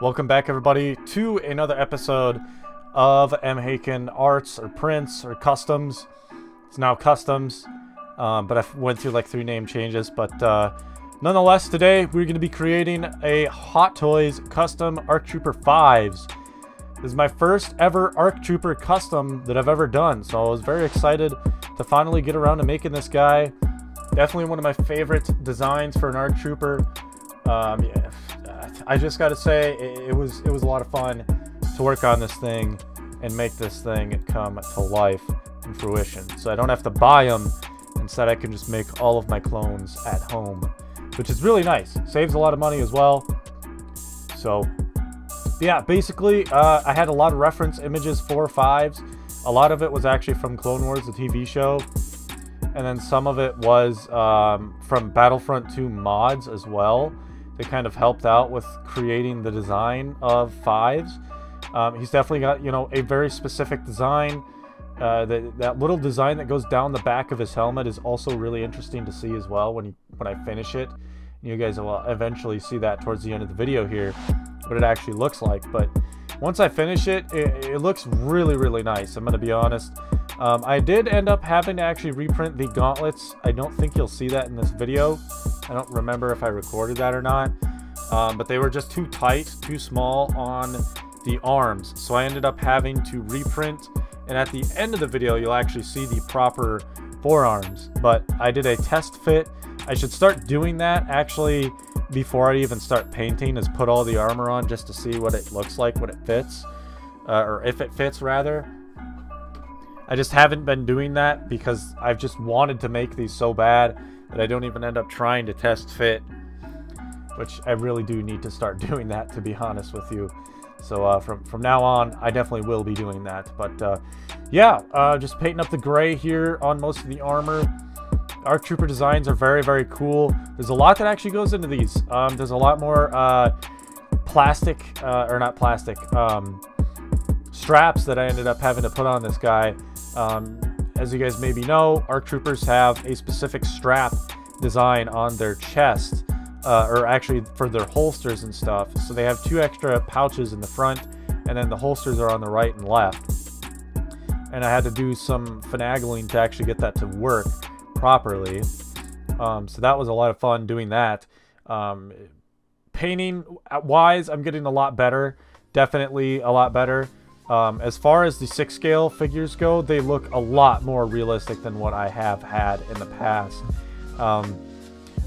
Welcome back, everybody, to another episode of M. Haken Arts, or Prints, or Customs. It's now Customs, but I went through like 3 name changes. But nonetheless, today we're going to be creating a Hot Toys custom ARC Trooper 5s. This is my first ever ARC Trooper custom that I've ever done, so I was very excited to finally get around to making this guy. Definitely one of my favorite designs for an ARC Trooper. Yeah, I just gotta say it was a lot of fun to work on this thing and make this thing come to life and fruition. So I don't have to buy them. Instead, I can just make all of my clones at home, which is really nice. Saves a lot of money as well. So yeah, basically, I had a lot of reference images for 5s. A lot of it was actually from Clone Wars, the TV show. And then some of it was from Battlefront 2 mods as well. They kind of helped out with creating the design of 5s. He's definitely got, you know, a very specific design. That little design that goes down the back of his helmet is also really interesting to see as well when I finish it. You guys will eventually see that towards the end of the video here, what it actually looks like. But once I finish it, it looks really, really nice. I'm going to be honest. I did end up having to actually reprint the gauntlets. I don't think you'll see that in this video. I don't remember if I recorded that or not. But they were just too tight, too small on the arms. So I ended up having to reprint. And at the end of the video, you'll actually see the proper forearms. But I did a test fit. I should start doing that actually before I even start painting, is put all the armor on just to see what it looks like when it fits. Or if it fits, rather. I just haven't been doing that because I've just wanted to make these so bad that I don't even end up trying to test fit, which I really do need to start doing that, to be honest with you. So from now on, I definitely will be doing that. But yeah, just painting up the gray here on most of the armor. ARC Trooper designs are very, very cool. There's a lot that actually goes into these. There's a lot more plastic, or not plastic, straps that I ended up having to put on this guy. As you guys maybe know, ARC Troopers have a specific strap design on their chest, or actually for their holsters and stuff. So they have 2 extra pouches in the front, and then the holsters are on the right and left. And I had to do some finagling to actually get that to work properly. So that was a lot of fun doing that. Painting wise, I'm getting a lot better. Definitely a lot better. As far as the 6 scale figures go, they look a lot more realistic than what I have had in the past.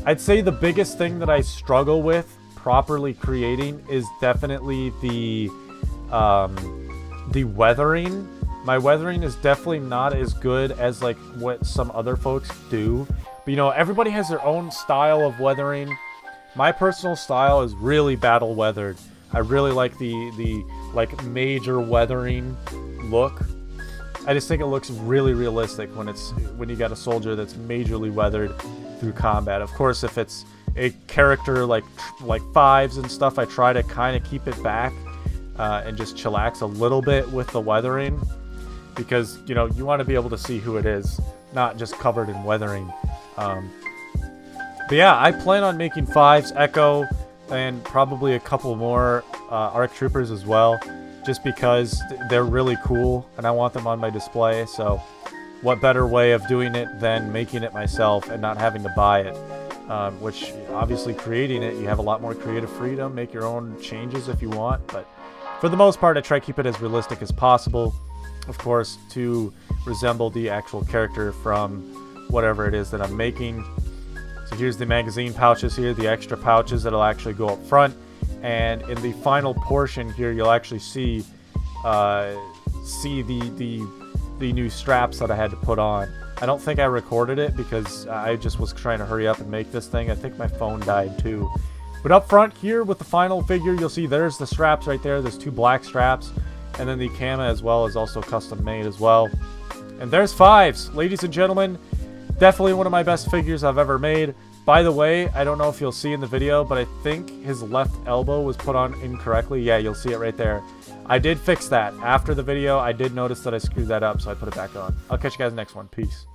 I'd say the biggest thing that I struggle with properly creating is definitely the weathering. My weathering is definitely not as good as like what some other folks do. But you know, everybody has their own style of weathering. My personal style is really battle weathered. I really like the like major weathering look. I just think it looks really realistic when you got a soldier that's majorly weathered through combat. Of course, if it's a character like 5s and stuff, I try to kind of keep it back and just chillax a little bit with the weathering, because you know, you want to be able to see who it is, not just covered in weathering. But yeah, I plan on making 5s, Echo, and probably a couple more ARC Troopers as well, just because they're really cool and I want them on my display. So what better way of doing it than making it myself and not having to buy it, which obviously creating it, you have a lot more creative freedom, make your own changes if you want, but for the most part I try to keep it as realistic as possible, of course, to resemble the actual character from whatever it is that I'm making. So here's the magazine pouches here, the extra pouches that'll actually go up front. And in the final portion here, you'll actually see the new straps that I had to put on. I don't think I recorded it because I just was trying to hurry up and make this thing. I think my phone died too. But up front here with the final figure, you'll see there's the straps right there. There's 2 black straps. And then the Kama as well is also custom made as well. And there's 5s. Ladies and gentlemen, definitely one of my best figures I've ever made. By the way, I don't know if you'll see in the video, but I think his left elbow was put on incorrectly. Yeah, you'll see it right there. I did fix that. After the video, I did notice that I screwed that up, so I put it back on. I'll catch you guys next one. Peace.